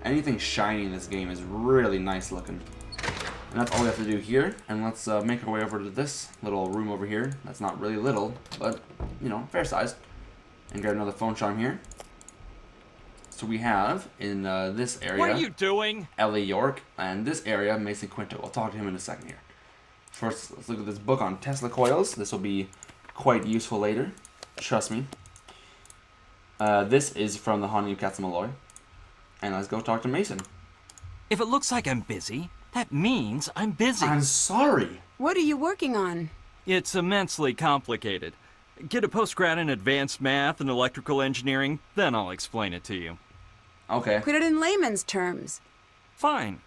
Anything shiny in this game is really nice looking. And that's all we have to do here. And let's make our way over to this little room over here. That's not really little, but, you know, fair sized. And grab another phone charm here. So we have, in this area... What are you doing? Ellie York. And this area, Mason Quinto. I'll talk to him in a second here. First, let's look at this book on Tesla coils. This will be quite useful later. Trust me. This is from the Haunting of Castle Malloy. And let's go talk to Mason. If it looks like I'm busy, that means I'm busy. I'm sorry. What are you working on? It's immensely complicated. Get a postgrad in advanced math and electrical engineering, then I'll explain it to you. Okay. Put it in layman's terms. Fine.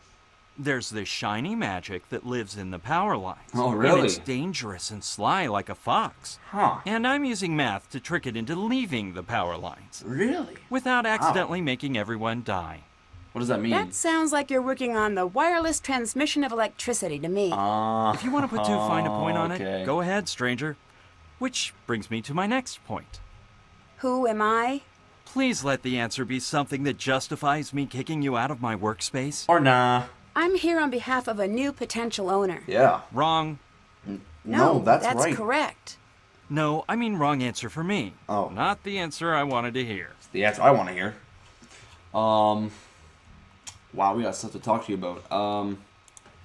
There's this shiny magic that lives in the power lines. Oh, really? And it's dangerous and sly like a fox. Huh. And I'm using math to trick it into leaving the power lines. Really? Without accidentally making everyone die. What does that mean? That sounds like you're working on the wireless transmission of electricity to me. If you want to put too fine a point on okay. it, go ahead, stranger. Which brings me to my next point. Who am I? Please let the answer be something that justifies me kicking you out of my workspace. Or nah. I'm here on behalf of a new potential owner. Yeah. Wrong. No, that's right. Correct. No, I mean wrong answer for me. Oh. Not the answer I wanted to hear. It's the answer I want to hear. Wow, we got stuff to talk to you about.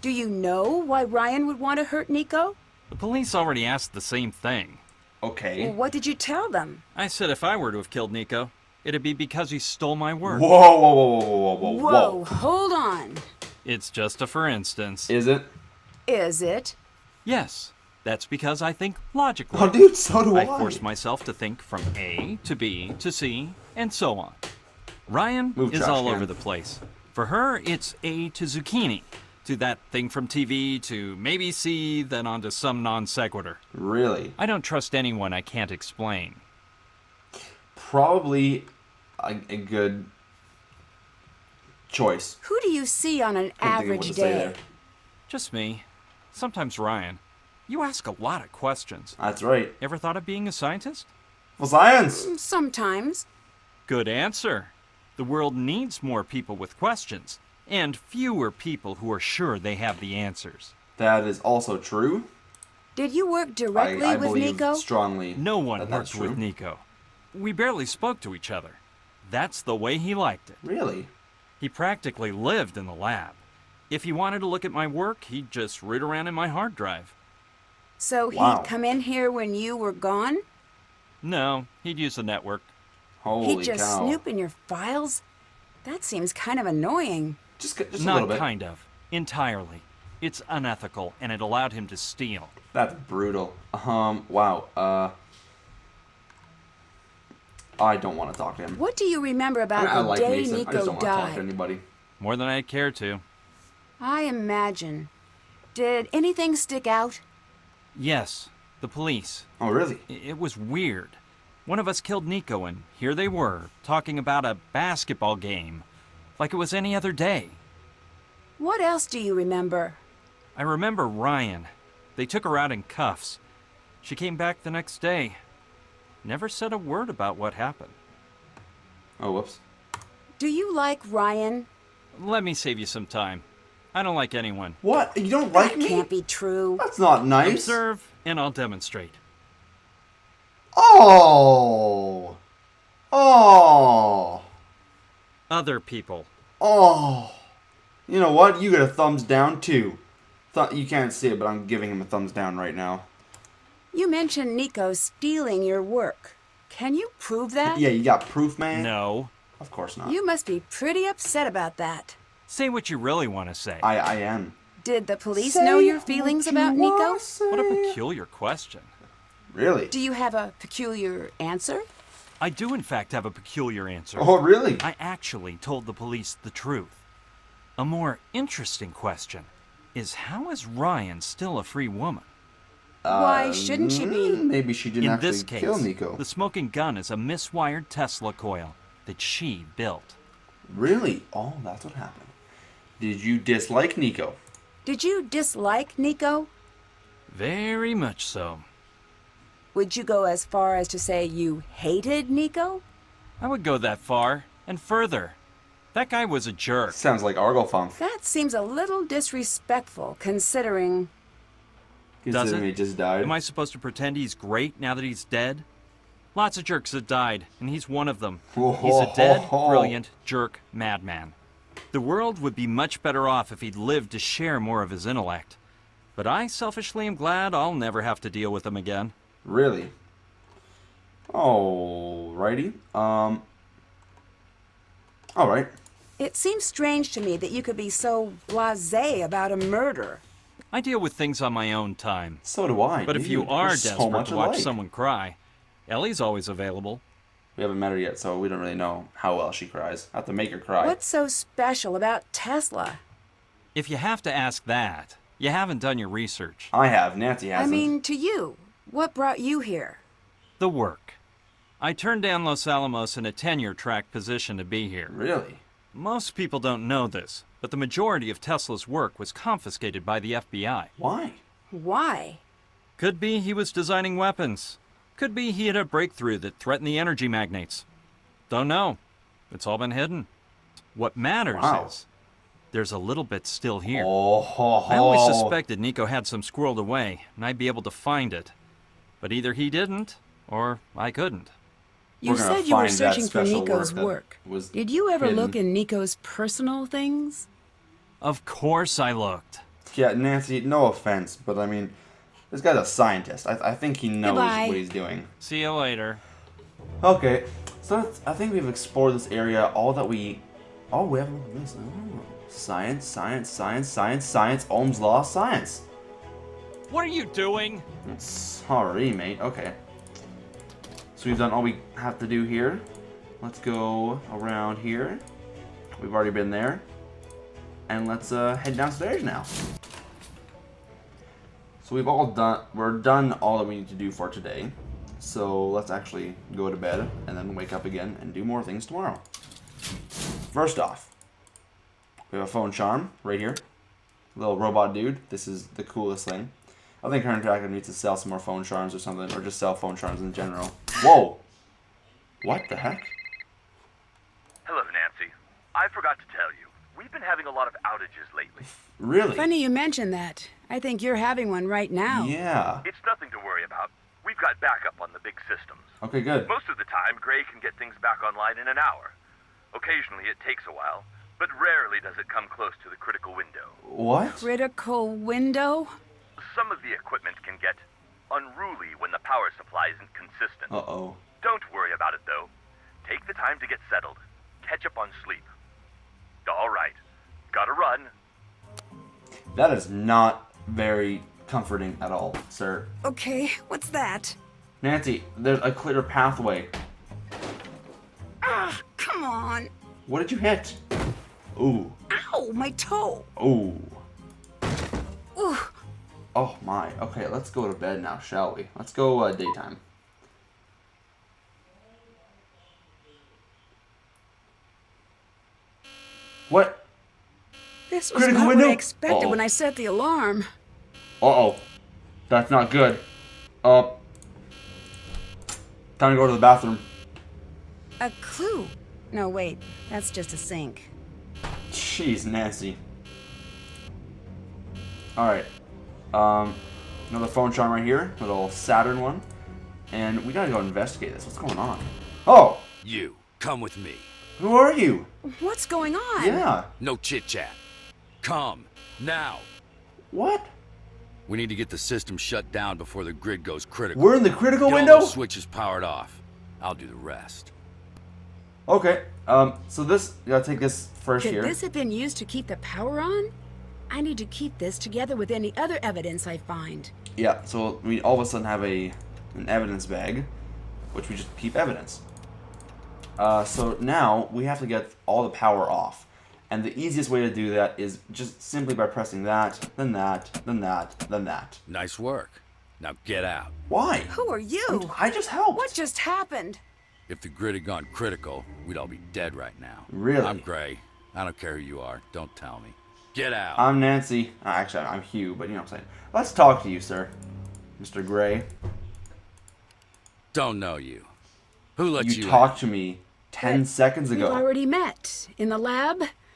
Do you know why Ryan would want to hurt Nico? The police already asked the same thing. Okay. Well, what did you tell them? I said if I were to have killed Nico, it'd be because he stole my work. Whoa, whoa, whoa, whoa, whoa, whoa, Whoa, hold on. It's just a for instance. Is it? Is it? Yes, that's because I think logically. Oh, dude, so do I. I force myself to think from A to B to C, and so on. Ryan Move, is trash all can. over the place. For her, it's A to zucchini, to that thing from TV, to maybe C, then on to some non sequitur. Really? I don't trust anyone I can't explain. Probably a good choice. Who do you see on an Couldn't think of what average to say day? there. Just me. Sometimes Ryan. You ask a lot of questions. That's right. Ever thought of being a scientist? For science. Sometimes. Good answer. The world needs more people with questions, and fewer people who are sure they have the answers. That is also true. Did you work directly I with believe Nico? strongly. No one that that's worked with true. Nico. We barely spoke to each other. That's the way he liked it. Really? He practically lived in the lab. If he wanted to look at my work, he'd just root around in my hard drive. So he'd Wow. come in here when you were gone? No, he'd use the network. Holy He'd just cow. snoop in your files? That seems kind of annoying. Just a Not little bit. kind of. Entirely. It's unethical, and it allowed him to steal. That's brutal. Wow. I don't want to talk to him. What do you remember about I the like day Mason. I just Nico don't want to talk to died? anybody. More than I'd care to. I imagine. Did anything stick out? Yes, the police. Oh, really? It was weird. One of us killed Nico, and here they were, talking about a basketball game. Like it was any other day. What else do you remember? I remember Ryan. They took her out in cuffs. She came back the next day. Never said a word about what happened. Oh, whoops. Do you like Ryan? Let me save you some time. I don't like anyone. What? You don't like That me? can't be true. That's not nice. Observe, and I'll demonstrate. Oh. Oh. Other people. Oh. You know what? You get a thumbs down, too. You can't see it, but I'm giving him a thumbs down right now. You mentioned Nico stealing your work. Can you prove that? Yeah, you got proof, man? No. Of course not. You must be pretty upset about that. Say what you really want to say. I am. Did the police Say know your what feelings you about Nico? wanna say. What a peculiar question. Really? Do you have a peculiar answer? I do, in fact, have a peculiar answer. Oh, really? I actually told the police the truth. A more interesting question is, how is Ryan still a free woman? Why shouldn't she be? Maybe she didn't In actually this case, kill Nico. the smoking gun is a miswired Tesla coil that she built. Really? Oh, that's what happened. Did you dislike Nico? Did you dislike Nico? Very much so. Would you go as far as to say you hated Nico? I would go that far, and further. That guy was a jerk. Sounds like Arglefunk. That seems a little disrespectful, considering... Considering he just died. Am I supposed to pretend he's great now that he's dead? Lots of jerks have died, and he's one of them. He's a dead, brilliant, jerk madman. The world would be much better off if he'd lived to share more of his intellect. But I selfishly am glad I'll never have to deal with him again. Really? Alrighty. Alright. It seems strange to me that you could be so blasé about a murder. I deal with things on my own time. So do I. But if you dude. are We're desperate so much to watch alike. someone cry, Ellie's always available. We haven't met her yet, so we don't really know how well she cries. I have to make her cry. What's so special about Tesla? If you have to ask that, you haven't done your research. I have. Nancy I hasn't. mean, to you. What brought you here? The work. I turned down Los Alamos in a tenure-track position to be here. Really? Most people don't know this, but the majority of Tesla's work was confiscated by the FBI. Why? Why? Could be he was designing weapons. Could be he had a breakthrough that threatened the energy magnates. Don't know. It's all been hidden. What matters Wow. is there's a little bit still here. Oh, I always suspected Nico had some squirreled away, and I'd be able to find it. But either he didn't, or I couldn't. You We're gonna said you were find that searching for special Nico's that work. was Did you ever hidden. look in Nico's personal things? Of course I looked. Yeah, Nancy, no offense, but I mean, this guy's a scientist. I think he knows Goodbye. what he's doing. See you later. Okay, so I think we've explored this area all that we... Oh, we haven't looked at this. Oh. Science, science, science, science, science, Ohm's law, science. What are you doing? Sorry, mate. Okay. So we've done all we have to do here. Let's go around here. We've already been there. And let's head downstairs now. So we're done all that we need to do for today. So let's actually go to bed and then wake up again and do more things tomorrow. First off, we have a phone charm right here. Little robot dude. This is the coolest thing. I think Current Tracker needs to sell some more phone charms or something, or just sell phone charms in general. Whoa! What the heck? Hello, Nancy. I forgot to tell you, we've been having a lot of outages lately. Really? Funny you mention that. I think you're having one right now. Yeah. It's nothing to worry about. We've got backup on the big systems. Okay, good. Most of the time, Gray can get things back online in an hour. Occasionally, it takes a while, but rarely does it come close to the critical window. What? Critical window? Some of the equipment can get unruly when the power supply isn't consistent. Uh-oh. Don't worry about it, though. Take the time to get settled. Catch up on sleep. All right. Gotta run. That is not very comforting at all, sir. Okay, what's that? Nancy, there's a clear pathway. Ah, come on. What did you hit? Ooh. Ow, my toe. Ooh. Ooh. Oh my. Okay, let's go to bed now, shall we? Let's go daytime. What? This was Critical not window? what I expected Uh-oh. when I set the alarm. Uh-oh. That's not good. Time to go to the bathroom. A clue. No, wait. That's just a sink. Jeez, Nancy. Alright. Another phone charm right here. Little Saturn one. And we gotta go investigate this. What's going on? Oh! You, come with me. Who are you? What's going on? Yeah. No chit-chat. Come, now. What? We need to get the system shut down before the grid goes critical. We're in the critical Get all window? those switches powered off. I'll do the rest. Okay. So this, you gotta take this first Could here. this have been used to keep the power on? I need to keep this together with any other evidence I find. Yeah, so we all of a sudden have an evidence bag, which we just keep evidence. So now we have to get all the power off. And the easiest way to do that is just simply by pressing that, then that, then that, then that. Nice work. Now get out. Why? Who are you? I just helped. What just happened? If the grid had gone critical, we'd all be dead right now. Really? I'm Gray. I don't care who you are. Don't tell me. Get out. I'm Nancy. Actually, I'm Hugh, but you know what I'm saying. Let's talk to you, sir. Mr. Gray. Don't know you. Who let you You talked to me 10 seconds We've ago. already met in the lab.